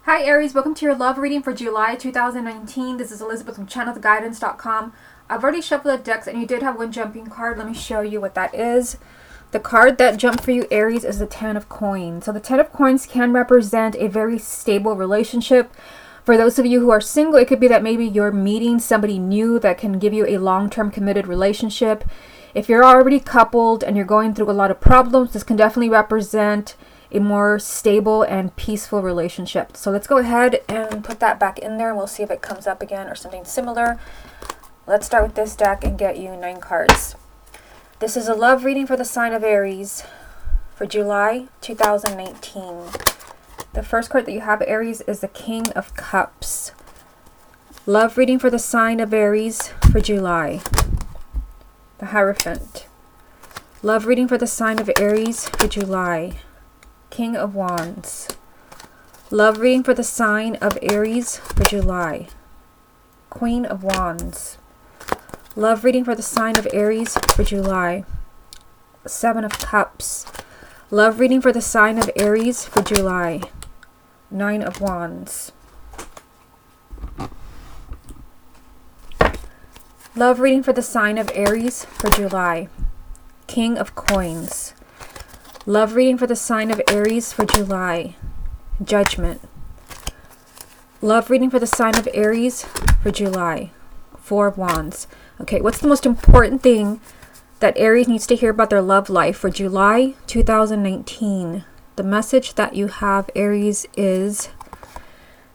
Hi Aries, welcome to your love reading for July 2019. This is Elizabeth from channelguidance.com. I've already shuffled the decks and you did have one jumping card. Let me show you what that is. The card that jumped for you, Aries, is the Ten of Coins. So the Ten of Coins can represent a very stable relationship. For those of you who are single, it could be that maybe you're meeting somebody new that can give you a long-term committed relationship. If you're already coupled and you're going through a lot of problems, this can definitely represent a more stable and peaceful relationship. So let's go ahead and put that back in there and we'll see if it comes up again or something similar. Let's start with this deck and get you 9 cards. This is a love reading for the sign of Aries for July 2019. The first card that you have, Aries, is the King of Cups. Love reading for the sign of Aries for July. The Hierophant. Love reading for the sign of Aries for July. King of Wands. Love reading for the sign of Aries for July. Queen of Wands. Love reading for the sign of Aries for July. Seven of Cups. Love reading for the sign of Aries for July. Nine of Wands. Love reading for the sign of Aries for July. King of Coins. Love reading for the sign of Aries for July. Judgment. Love reading for the sign of Aries for July. Four of Wands. Okay, what's the most important thing that Aries needs to hear about their love life for July 2019? The message that you have, Aries, is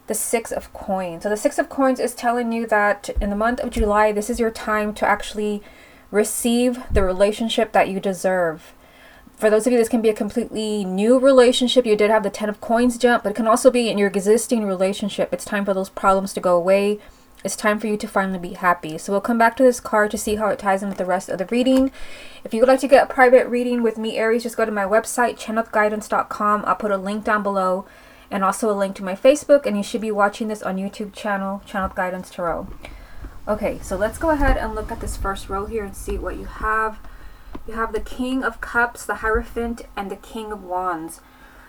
the Six of Coins. So the Six of Coins is telling you that in the month of July, this is your time to actually receive the relationship that you deserve. For those of you, this can be a completely new relationship. You did have the Ten of Coins jump, but it can also be in your existing relationship. It's time for those problems to go away. It's time for you to finally be happy. So we'll come back to this card to see how it ties in with the rest of the reading. If you would like to get a private reading with me, Aries, just go to my website, channelguidance.com. I'll put a link down below and also a link to my Facebook, and you should be watching this on YouTube channel, Channel Guidance Tarot. Okay, so let's go ahead and look at this first row here and see what you have. You have the King of Cups, the Hierophant, and the King of Wands.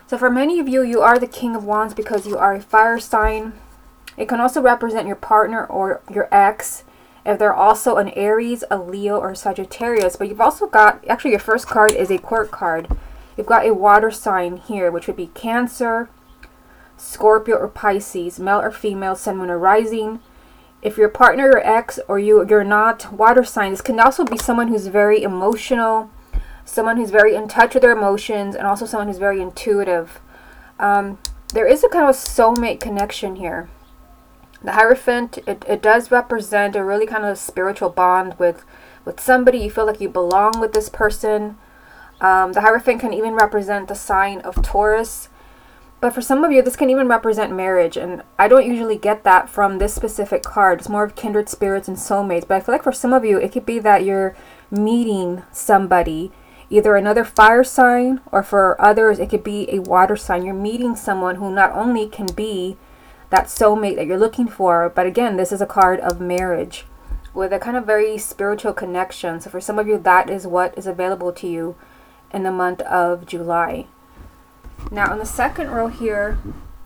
So for many of you, you are the King of Wands because you are a fire sign. It can also represent your partner or your ex, if they're also an Aries, a Leo, or Sagittarius. But you've also got, actually your first card is a court card. You've got a water sign here, which would be Cancer, Scorpio, or Pisces, male or female, sun, moon, or rising. If your partner or ex or you're not water sign, this can also be someone who's very emotional, someone who's very in touch with their emotions, and also someone who's very intuitive. There is a kind of soulmate connection here. The Hierophant, it does represent a really kind of spiritual bond with somebody. You feel like you belong with this person. The Hierophant can even represent the sign of Taurus. But for some of you, this can even represent marriage. And I don't usually get that from this specific card. It's more of kindred spirits and soulmates. But I feel like for some of you, it could be that you're meeting somebody, either another fire sign, or for others, it could be a water sign. You're meeting someone who not only can be that soulmate that you're looking for, but again, this is a card of marriage with a kind of very spiritual connection. So for some of you, that is what is available to you in the month of July. Now, in the second row here,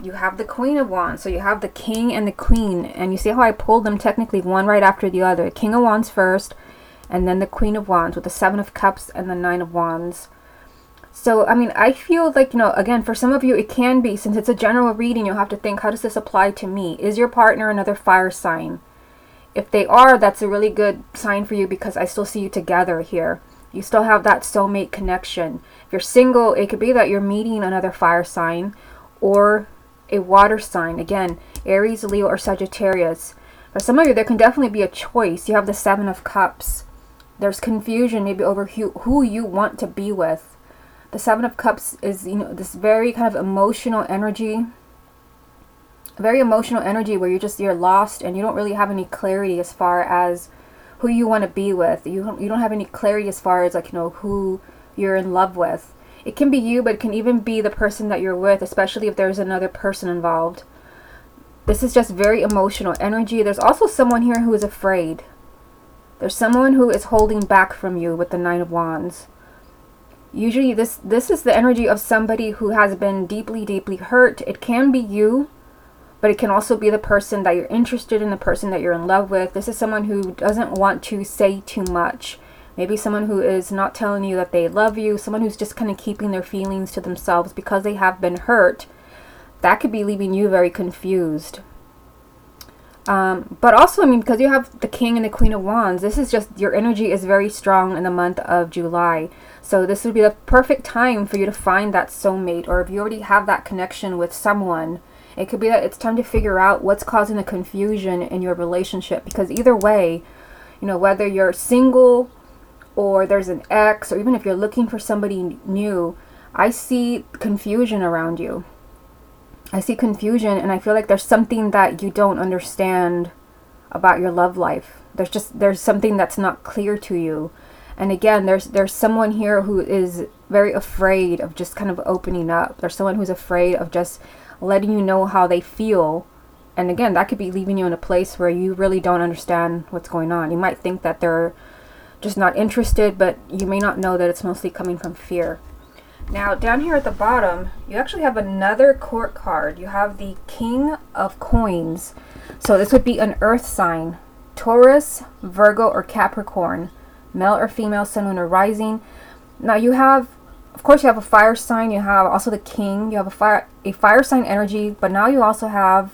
you have the Queen of Wands. So you have the King and the Queen. And you see how I pulled them technically one right after the other. King of Wands first, and then the Queen of Wands with the Seven of Cups and the Nine of Wands. So, I mean, I feel like, again, for some of you, it can be, since it's a general reading, you'll have to think, how does this apply to me? Is your partner another fire sign? If they are, that's a really good sign for you because I still see you together here. You still have that soulmate connection. If you're single, it could be that you're meeting another fire sign or a water sign. Again, Aries, Leo, or Sagittarius. For some of you, there can definitely be a choice. You have the Seven of Cups. There's confusion maybe over who you want to be with. The Seven of Cups is, this very kind of emotional energy. Very emotional energy where you're lost and you don't really have any clarity as far as who you want to be with. You don't have any clarity as far as who you're in love with. It can be you, but it can even be the person that you're with, especially if there's another person involved. This is just very emotional energy. There's also someone here who is afraid. There's someone who is holding back from you with the Nine of Wands. Usually this is the energy of somebody who has been deeply, deeply hurt. It can be you, but it can also be the person that you're interested in, the person that you're in love with. This is someone who doesn't want to say too much. Maybe someone who is not telling you that they love you, someone who's just kind of keeping their feelings to themselves because they have been hurt. That could be leaving you very confused. But also, I mean, because you have the King and the Queen of Wands, this is just, your energy is very strong in the month of July. So this would be the perfect time for you to find that soulmate, or if you already have that connection with someone, it could be that it's time to figure out what's causing the confusion in your relationship. Because either way, you know, whether you're single or there's an ex, or even if you're looking for somebody new, I see confusion around you. I see confusion, and I feel like there's something that you don't understand about your love life. There's something that's not clear to you. And again, there's someone here who is very afraid of just kind of opening up. There's someone who's afraid of just letting you know how they feel. And again, that could be leaving you in a place where you really don't understand what's going on. You might think that they're just not interested, but you may not know that it's mostly coming from fear. Now, down here at the bottom, you actually have another court card. You have the King of Coins. So this would be an earth sign. Taurus, Virgo, or Capricorn. Male or female, sun, moon, or rising. Now you have, of course, you have a fire sign. You have also the King. You have a fire sign energy. But now you also have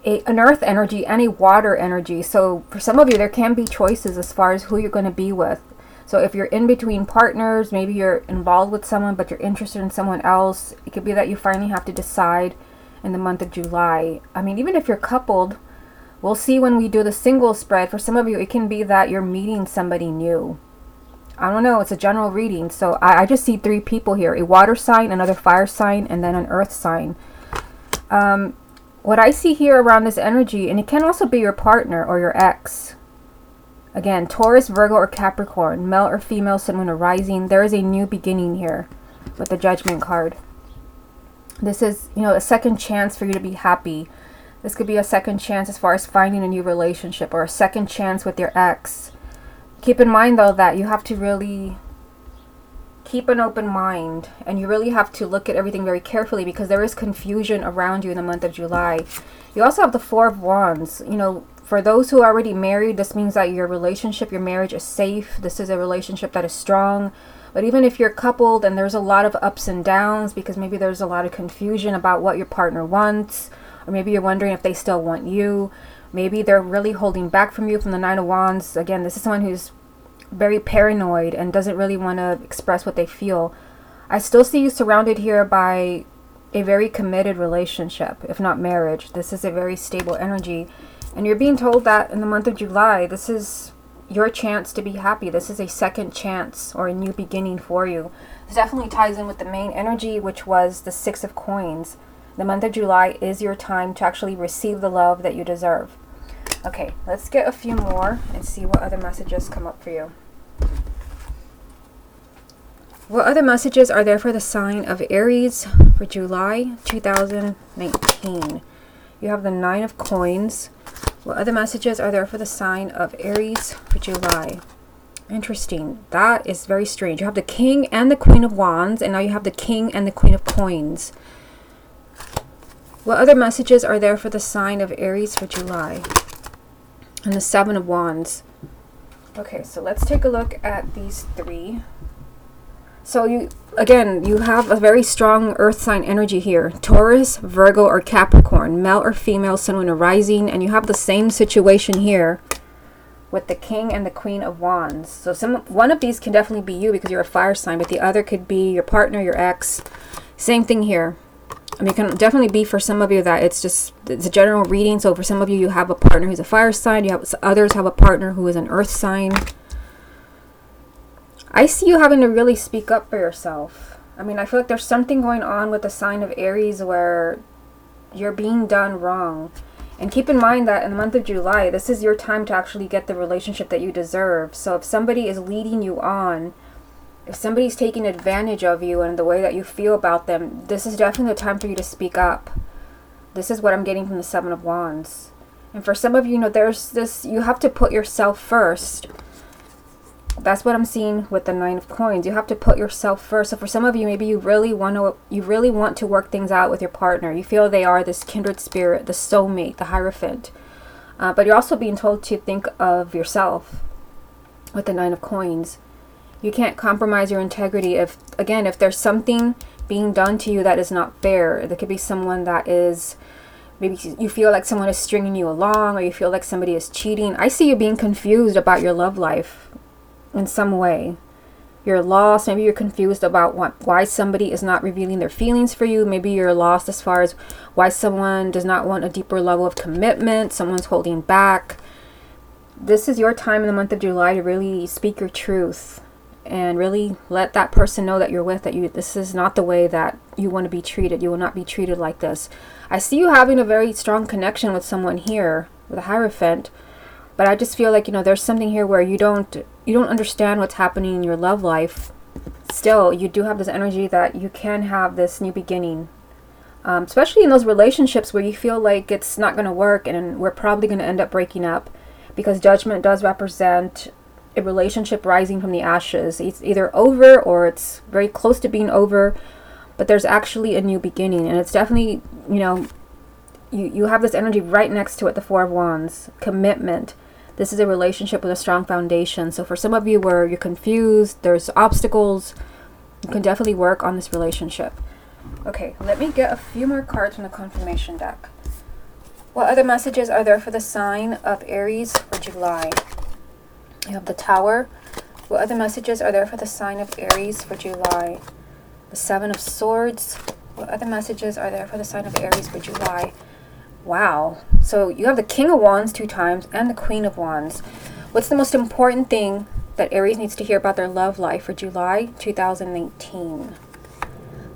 an earth energy and a water energy. So for some of you, there can be choices as far as who you're going to be with. So if you're in between partners, maybe you're involved with someone, but you're interested in someone else, it could be that you finally have to decide in the month of July. I mean, even if you're coupled, we'll see when we do the single spread. For some of you, it can be that you're meeting somebody new. I don't know. It's a general reading. So I just see 3 people here. A water sign, another fire sign, and then an earth sign. What I see here around this energy, and it can also be your partner or your ex. Again, Taurus, Virgo, or Capricorn, male or female, sun, moon, or rising. There is a new beginning here with the Judgment card. This is, you know, a second chance for you to be happy. This could be a second chance as far as finding a new relationship, or a second chance with your ex. Keep in mind, though, that you have to really keep an open mind, and you really have to look at everything very carefully, because there is confusion around you in the month of July. You also have the Four of Wands. You know, for those who are already married, this means that your relationship, your marriage is safe. This is a relationship that is strong. But even if you're coupled and there's a lot of ups and downs, because maybe there's a lot of confusion about what your partner wants, or maybe you're wondering if they still want you, maybe they're really holding back from you from the Nine of Wands. Again, this is someone who's very paranoid and doesn't really want to express what they feel. I still see you surrounded here by a very committed relationship, if not marriage. This is a very stable energy. And you're being told that in the month of July, this is your chance to be happy. This is a second chance or a new beginning for you. This definitely ties in with the main energy, which was the Six of Coins. The month of July is your time to actually receive the love that you deserve. Okay, let's get a few more and see what other messages come up for you. What other messages are there for the sign of Aries for July 2019? You have the Nine of Coins. What other messages are there for the sign of Aries for July? Interesting. That is very strange. You have the King and the Queen of Wands, and now you have the King and the Queen of Coins. What other messages are there for the sign of Aries for July? And the Seven of Wands. Okay, so let's take a look at these 3. So you have a very strong earth sign energy here. Taurus, Virgo, or Capricorn, male or female, sun, moon, or rising. And you have the same situation here with the King and the Queen of Wands. So one of these can definitely be you because you're a fire sign, but the other could be your partner, your ex. Same thing here. I mean, it can definitely be for some of you that it's a general reading. So for some of you, you have a partner who's a fire sign. Others have a partner who is an earth sign. I see you having to really speak up for yourself. I mean, I feel like there's something going on with the sign of Aries where you're being done wrong. And keep in mind that in the month of July, this is your time to actually get the relationship that you deserve. So if somebody is leading you on, if somebody's taking advantage of you and the way that you feel about them, this is definitely the time for you to speak up. This is what I'm getting from the Seven of Wands. And for some of you, there's this, you have to put yourself first. That's what I'm seeing with the Nine of Coins. You have to put yourself first. So for some of you, maybe you really want to work things out with your partner. You feel they are this kindred spirit, the soulmate, the Hierophant. But you're also being told to think of yourself with the Nine of Coins. You can't compromise your integrity if there's something being done to you that is not fair. There could be someone that is, maybe you feel like someone is stringing you along, or you feel like somebody is cheating. I see you being confused about your love life in some way. You're lost. Maybe you're confused about why somebody is not revealing their feelings for you. Maybe you're lost as far as why someone does not want a deeper level of commitment. Someone's holding back. This is your time in the month of July to really speak your truth and really let that person know that you're with, that this is not the way that you want to be treated. You will not be treated like this. I see you having a very strong connection with someone here, with a Hierophant, but I just feel like, there's something here where you don't understand what's happening in your love life. Still, you do have this energy that you can have this new beginning, especially in those relationships where you feel like it's not going to work and we're probably going to end up breaking up, because Judgment does represent a relationship rising from the ashes. It's either over or it's very close to being over, but there's actually a new beginning. And it's definitely, you have this energy right next to it, the Four of Wands, commitment. This is a relationship with a strong foundation. So for some of you where you're confused, there's obstacles, you can definitely work on this relationship. Okay, let me get a few more cards from the confirmation deck. What other messages are there for the sign of Aries for July? You have the Tower. What other messages are there for the sign of Aries for July? The Seven of Swords. What other messages are there for the sign of Aries for July? Wow. So you have the King of Wands 2 times and the Queen of Wands. What's the most important thing that Aries needs to hear about their love life for July 2018?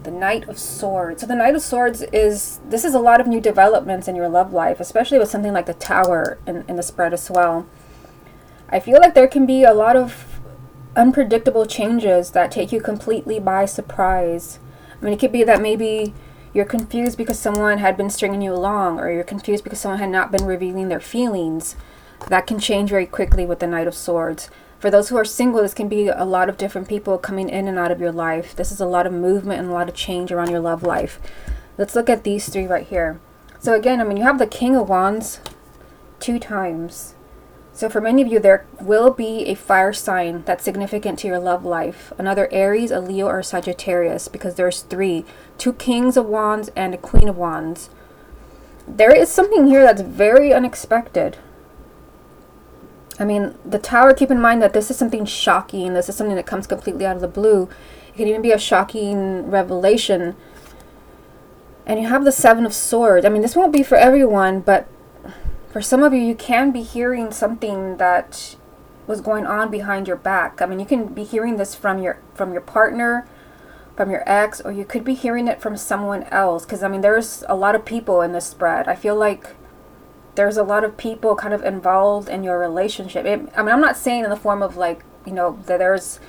The Knight of Swords. So the Knight of Swords is a lot of new developments in your love life, especially with something like the Tower in the spread as well. I feel like there can be a lot of unpredictable changes that take you completely by surprise. I mean, it could be that maybe you're confused because someone had been stringing you along, or you're confused because someone had not been revealing their feelings. That can change very quickly with the Knight of Swords. For those who are single, this can be a lot of different people coming in and out of your life. This is a lot of movement and a lot of change around your love life. Let's look at these 3 right here. So again, you have the King of Wands 2 times. So for many of you, there will be a fire sign that's significant to your love life. Another Aries, a Leo, or a Sagittarius, because there's 3. 2 Kings of Wands and a Queen of Wands. There is something here that's very unexpected. I mean, the Tower, keep in mind that this is something shocking. This is something that comes completely out of the blue. It can even be a shocking revelation. And you have the Seven of Swords. I mean, this won't be for everyone, but for some of you, you can be hearing something that was going on behind your back. I mean, you can be hearing this from your partner, from your ex, or you could be hearing it from someone else. Because, there's a lot of people in this spread. I feel like there's a lot of people kind of involved in your relationship. I'm not saying in the form of that there's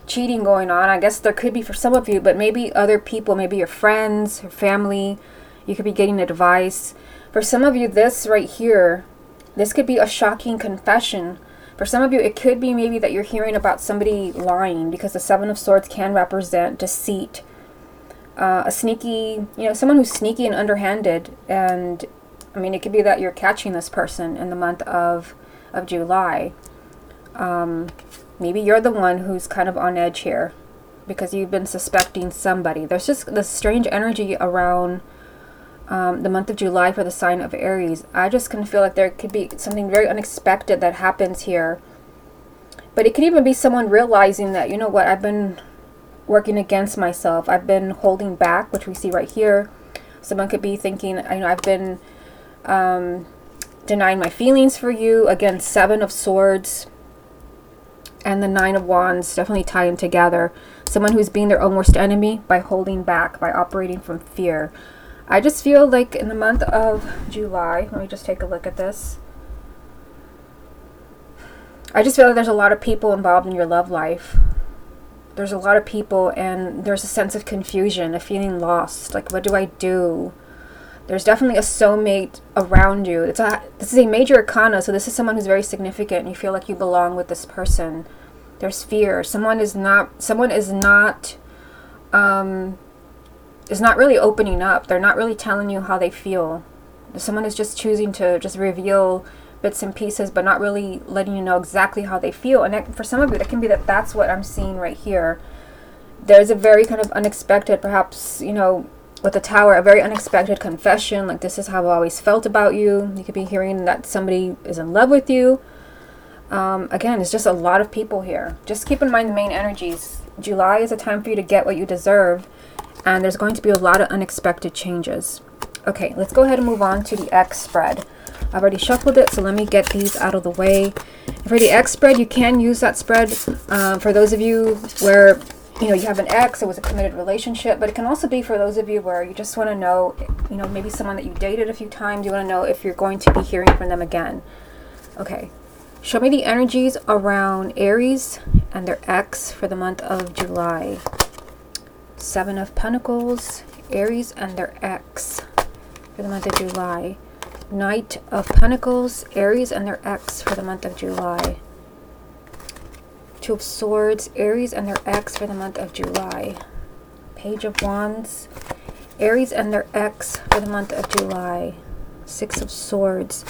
cheating going on. I guess there could be for some of you, but maybe other people, maybe your friends, your family, you could be getting advice. For some of you, this right here, this could be a shocking confession. For some of you, it could be maybe that you're hearing about somebody lying, because the Seven of Swords can represent deceit. A sneaky, someone who's sneaky and underhanded. And, it could be that you're catching this person in the month of July. Maybe you're the one who's kind of on edge here because you've been suspecting somebody. There's just this strange energy around the month of July for the sign of Aries. I just can feel like there could be something very unexpected that happens here. But it could even be someone realizing that, I've been working against myself. I've been holding back, which we see right here. Someone could be thinking, I've been denying my feelings for you. Again, Seven of Swords and the Nine of Wands definitely tie in together. Someone who's being their own worst enemy by holding back, by operating from fear. I just feel like in the month of July, let me just take a look at this. I just feel like there's a lot of people involved in your love life. There's a lot of people, and there's a sense of confusion, a feeling lost. Like, what do I do? There's definitely a soulmate around you. This is a major arcana, so this is someone who's very significant, and you feel like you belong with this person. There's fear. Someone is not really opening up. They're not really telling you how they feel. Someone is just choosing to just reveal bits and pieces, but not really letting you know exactly how they feel. And that, for some of you, that can be that's what I'm seeing right here. There's a very kind of unexpected, perhaps, you know, with the Tower, a very unexpected confession, like this is how I've always felt about you. You could be hearing that somebody is in love with you. Again, it's just a lot of people here. Just keep in mind the main energies. July is a time for you to get what you deserve, and there's going to be a lot of unexpected changes. Okay, let's go ahead and move on to the X spread. I've already shuffled it, so let me get these out of the way. For the X spread, you can use that spread for those of you where, you know, you have an ex, it was a committed relationship, but it can also be for those of you where you just want to know, you know, maybe someone that you dated a few times, you want to know if you're going to be hearing from them again. Okay, show me the energies around Aries and their ex for the month of July. 7 of Pentacles, Aries and their ex for the month of July. Knight of Pentacles, Aries and their ex for the month of July. 2 of Swords, Aries and their ex for the month of July. Page of Wands, Aries and their ex for the month of July. 6 of Swords,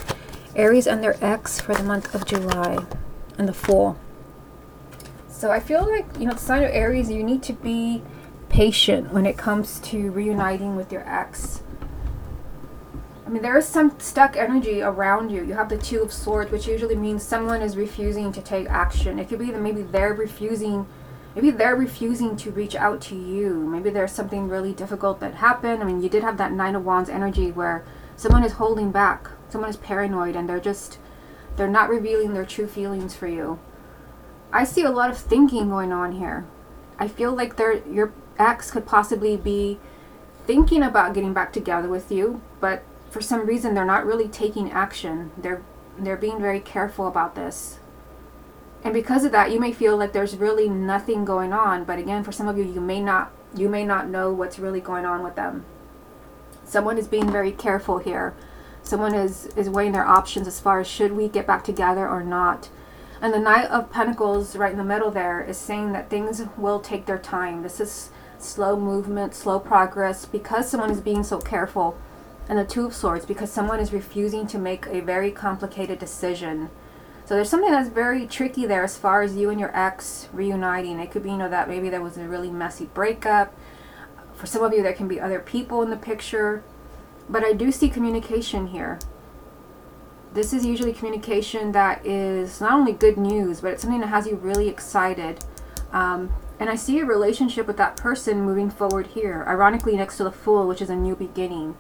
Aries and their ex for the month of July. And the Fool. So I feel like, you know, the sign of Aries, you need to be patient when it comes to reuniting with your ex. I mean, there is some stuck energy around you. You have the 2 of Swords, which usually means someone is refusing to take action. It could be that maybe they're refusing to reach out to you. Maybe there's something really difficult that happened. I mean, you did have that 9 of Wands energy where someone is holding back. Someone is paranoid and they're not revealing their true feelings for you. I see a lot of thinking going on here. I feel like your ex could possibly be thinking about getting back together with you, but for some reason they're not really taking action. They're being very careful about this. And because of that, you may feel like there's really nothing going on, but again, for some of you, you may not know what's really going on with them. Someone is being very careful here. Someone is weighing their options as far as should we get back together or not. And the Knight of Pentacles right in the middle there is saying that things will take their time. This is slow movement, slow progress, because someone is being so careful. And the 2 of Swords, because someone is refusing to make a very complicated decision. So there's something that's very tricky there as far as you and your ex reuniting. It could be, you know, that maybe there was a really messy breakup. For some of you, there can be other people in the picture. But I do see communication here. This is usually communication that is not only good news, but it's something that has you really excited. And I see a relationship with that person moving forward here, ironically next to the Fool, which is a new beginning.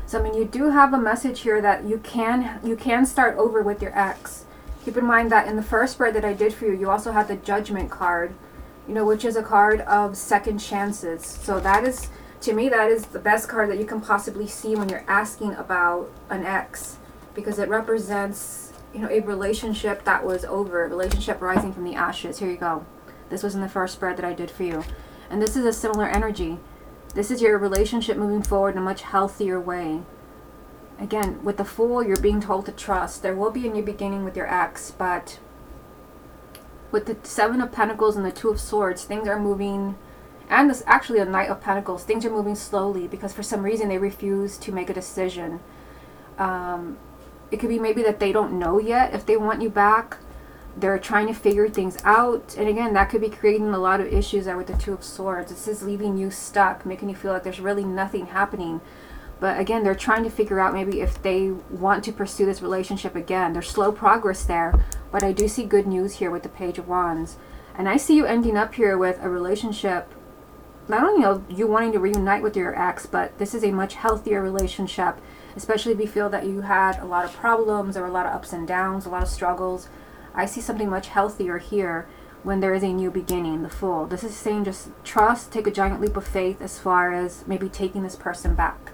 So I mean, you do have a message here that you can start over with your ex. Keep in mind that in the first spread that I did for you, you also had the Judgment card, you know, which is a card of second chances. So that is, to me, that is the best card that you can possibly see when you're asking about an ex, because it represents, you know, a relationship that was over, a relationship rising from the ashes. Here you go. This was in the first spread that I did for you. And this is a similar energy. This is your relationship moving forward in a much healthier way. Again, with the Fool, you're being told to trust. There will be a new beginning with your ex, but with the 7 of Pentacles and the 2 of Swords, things are moving, and this actually a Knight of Pentacles, things are moving slowly because for some reason they refuse to make a decision. It could be maybe that they don't know yet if they want you back. They're trying to figure things out. And again, that could be creating a lot of issues there with the 2 of Swords. This is leaving you stuck, making you feel like there's really nothing happening. But again, they're trying to figure out maybe if they want to pursue this relationship again. There's slow progress there, but I do see good news here with the Page of Wands. And I see you ending up here with a relationship, not only, you know, you wanting to reunite with your ex, but this is a much healthier relationship, especially if you feel that you had a lot of problems or a lot of ups and downs, a lot of struggles. I see something much healthier here when there is a new beginning, the Fool. This is saying just trust, take a giant leap of faith as far as maybe taking this person back.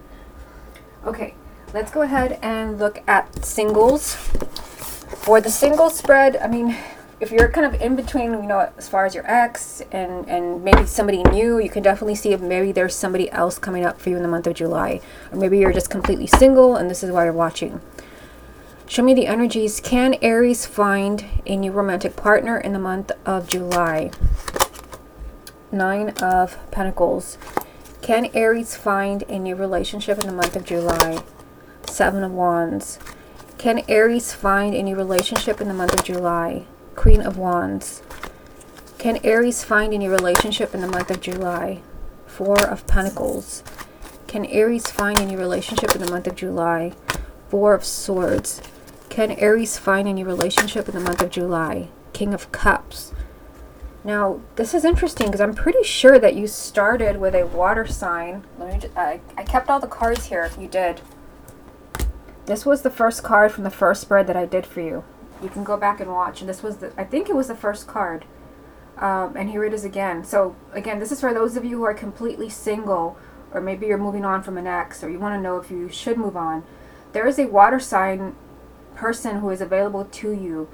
Okay, let's go ahead and look at singles. For the single spread, I mean, if you're kind of in between, you know, as far as your ex and maybe somebody new, you can definitely see if maybe there's somebody else coming up for you in the month of July. Or maybe you're just completely single and this is why you're watching. Show me the energies. Can Aries find a new romantic partner in the month of July? 9 of Pentacles. Can Aries find a new relationship in the month of July? 7 of Wands. Can Aries find a new relationship in the month of July? Queen of Wands. Can Aries find a new relationship in the month of July? 4 of Pentacles. Can Aries find a new relationship in the month of July? 4 of Swords. Can Aries find a new relationship in the month of July? King of Cups. Now, this is interesting because I'm pretty sure that you started with a water sign. I kept all the cards here if you did. This was the first card from the first spread that I did for you. You can go back and watch. And this was I think it was the first card. And here it is again. So, again, this is for those of you who are completely single, or maybe you're moving on from an ex, or you want to know if you should move on. There is a water sign person who is available to you.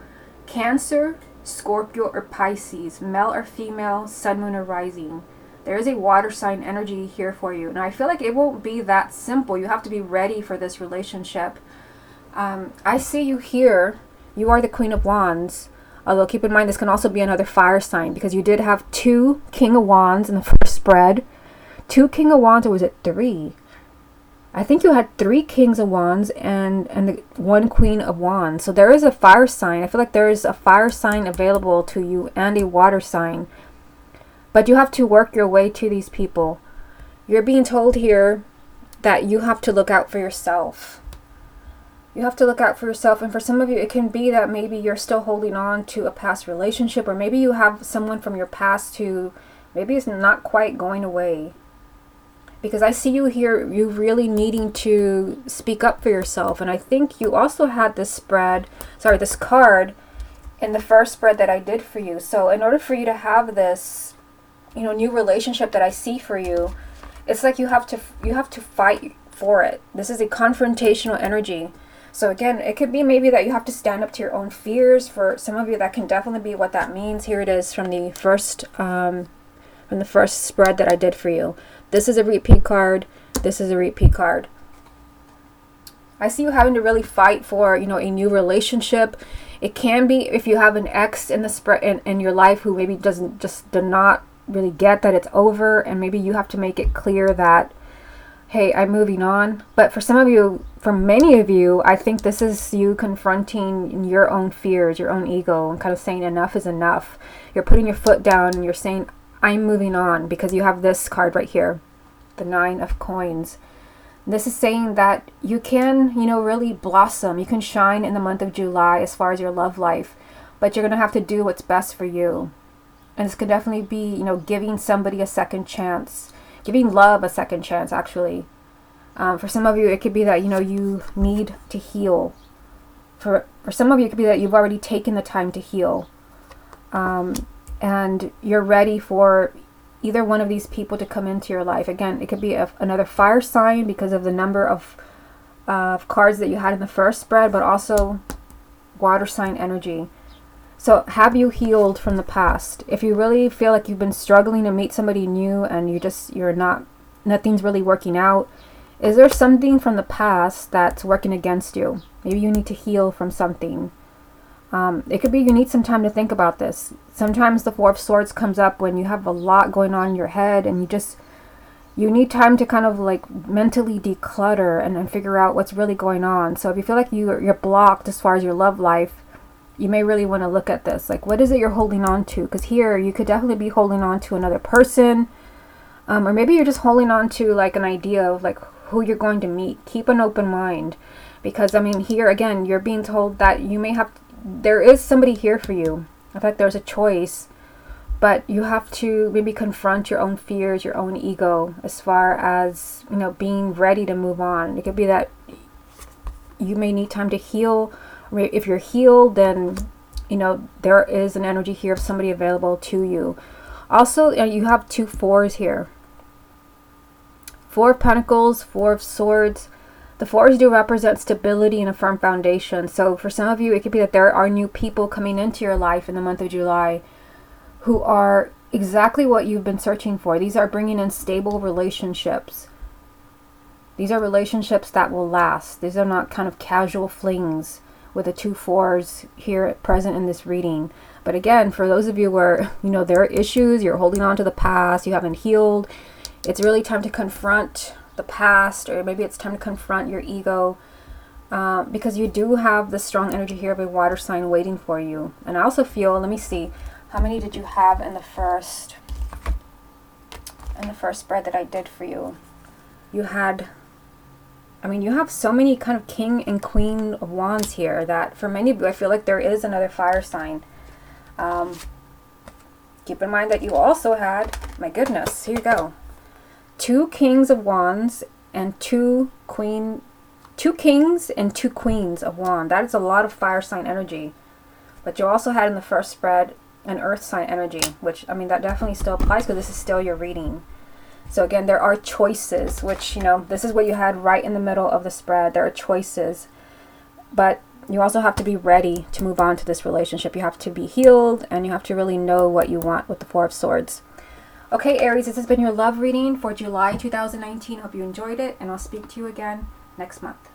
Cancer, Scorpio, or Pisces, male or female, sun, moon, or rising. There is a water sign energy here for you. And I feel like it won't be that simple. You have to be ready for this relationship. I see you here. You are the Queen of Wands. Although keep in mind this can also be another fire sign, because you did have 2 King of Wands in the first spread. 2 King of Wands, or was it 3? I think you had 3 Kings of Wands and 1 Queen of Wands. So there is a fire sign. I feel like there is a fire sign available to you and a water sign. But you have to work your way to these people. You're being told here that you have to look out for yourself. You have to look out for yourself. And for some of you, it can be that maybe you're still holding on to a past relationship. Or maybe you have someone from your past who maybe is not quite going away. Because I see you here, you really needing to speak up for yourself. And I think you also had this card in the first spread that I did for you. So in order for you to have this, new relationship that I see for you, it's like you have to fight for it. This is a confrontational energy. So again, it could be maybe that you have to stand up to your own fears. For some of you, that can definitely be what that means. Here it is from the first spread that I did for you. This is a repeat card. This is a repeat card. I see you having to really fight for, a new relationship. It can be if you have an ex in the spread in your life who maybe do not really get that it's over, and maybe you have to make it clear that, hey, I'm moving on. But for some of you, for many of you, I think this is you confronting your own fears, your own ego, and kind of saying enough is enough. You're putting your foot down and you're saying, I'm moving on, because you have this card right here, the 9 of Coins. This is saying that you can, really blossom. You can shine in the month of July as far as your love life, but you're going to have to do what's best for you. And this could definitely be, giving somebody a second chance, giving love a second chance, actually. For some of you, it could be that, you need to heal. For some of you, it could be that you've already taken the time to heal. And you're ready for either one of these people to come into your life. Again, it could be another fire sign because of the number of cards that you had in the first spread, but also water sign energy. So have you healed from the past? If you really feel like you've been struggling to meet somebody new and nothing's really working out, is there something from the past that's working against you? Maybe you need to heal from something. It could be you need some time to think about this. Sometimes the 4 of Swords comes up when you have a lot going on in your head, and you need time to kind of like mentally declutter and figure out what's really going on. So if you feel like you're blocked as far as your love life, you may really want to look at this. Like, what is it you're holding on to? Because here you could definitely be holding on to another person, or maybe you're just holding on to like an idea of like who you're going to meet. Keep an open mind, because here again, you're being told that there is somebody here for you. In fact, there's a choice, but you have to maybe confront your own fears, your own ego, as far as, being ready to move on. It could be that you may need time to heal. If you're healed, then, there is an energy here of somebody available to you. Also, you have 2 4s here. 4 of Pentacles, 4 of Swords. The 4s do represent stability and a firm foundation. So for some of you, it could be that there are new people coming into your life in the month of July who are exactly what you've been searching for. These are bringing in stable relationships. These are relationships that will last. These are not kind of casual flings with the 2 4s here present in this reading. But again, for those of you where, you know, there are issues, you're holding on to the past, you haven't healed, it's really time to confront the past, or maybe it's time to confront your ego, because you do have the strong energy here of a water sign waiting for you. And I also feel, let me see, how many did you have in the first spread that I did for you? You had, I mean, you have so many kind of King and Queen of Wands here that for many of you, I feel like there is another fire sign. Keep in mind that you also had, my goodness, here you go, 2 Kings of Wands and 2 Kings and 2 Queens of Wands. That is a lot of fire sign energy. But you also had in the first spread an earth sign energy, which, I mean, that definitely still applies because this is still your reading. So again, there are choices, which, you know, this is what you had right in the middle of the spread. There are choices, but you also have to be ready to move on to this relationship. You have to be healed, and you have to really know what you want with the 4 of Swords. Okay, Aries, this has been your love reading for July 2019. Hope you enjoyed it, and I'll speak to you again next month.